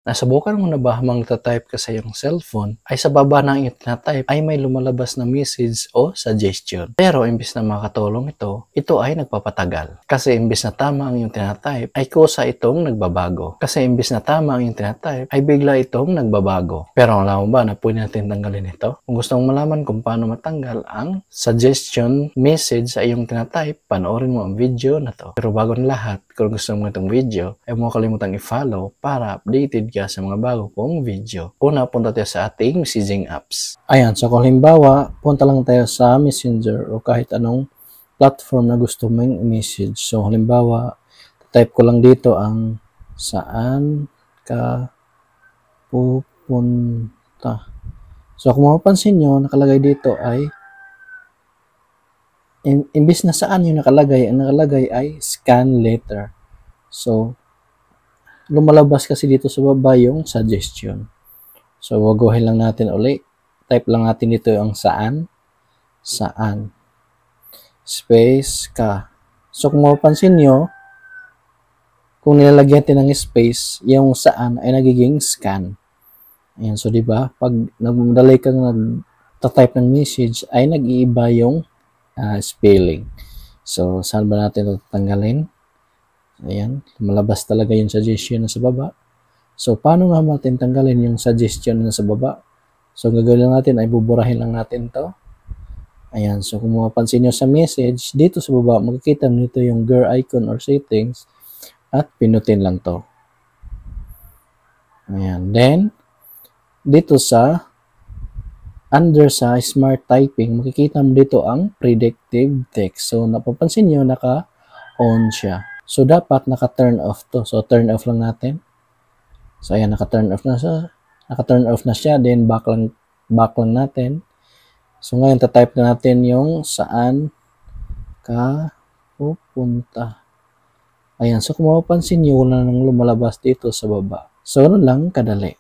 Nasubukan mo na ba habang nagta-type ka sa iyong cellphone ay sa baba ng iyong tina-type ay may lumalabas na message o suggestion. Pero imbis na makatulong ito ay nagpapatagal. Kasi imbis na tama ang iyong tina-type ay kusa itong nagbabago. Kasi imbis na tama ang iyong tina-type ay bigla itong nagbabago. Pero alam mo ba na pwede natin tanggalin ito? Kung gusto mong malaman kung paano matanggal ang suggestion message sa iyong tina-type, panoorin mo ang video na to. Pero bago ng lahat, kung gusto mo itong video, ay huwag kalimutang i-follow para updated ka sa mga bago kong video. Una, punta tayo sa ating messaging apps. Ayan, so kung halimbawa, punta lang tayo sa Messenger o kahit anong platform na gusto mong i-message. So halimbawa, type ko lang dito ang saan ka pupunta. So kung mapapansin nyo, nakalagay dito ay imbis na saan yung nakalagay, ang nakalagay ay scan later. So, lumalabas kasi dito sa baba yung suggestion. So, baguhin lang natin ulit. Type lang natin dito yung saan. Saan. Space ka. So, kung mapapansin nyo, kung nilalagyan natin ng space, yung saan ay nagiging scan. Ayan, so diba, pag nagmadali kang nag-type ng message, ay nag-iiba yung spelling. So, saan ba natin ito tatanggalin? Ayan, lumalabas talaga yung suggestion na sa baba. So, paano nga natin tanggalin yung suggestion na sa baba? So, gagawin lang natin ay buburahin lang natin to. Ayan, so kung mapapansin nyo sa message, dito sa baba, makikita nito yung gear icon or settings at pinutin lang to. Ayan, then, dito sa under sa smart typing, makikita mo dito ang predictive text. So, napapansin nyo, naka-on siya. So, dapat naka-turn off to. So, turn off lang natin. So, ayan, naka-turn off na siya. Naka-turn off na siya. Then, back lang natin. So, ngayon, tatype na natin yung saan ka pupunta. Ayan, so kung mapapansin nyo, wala nang lumalabas dito sa baba. So, ano lang, kadali.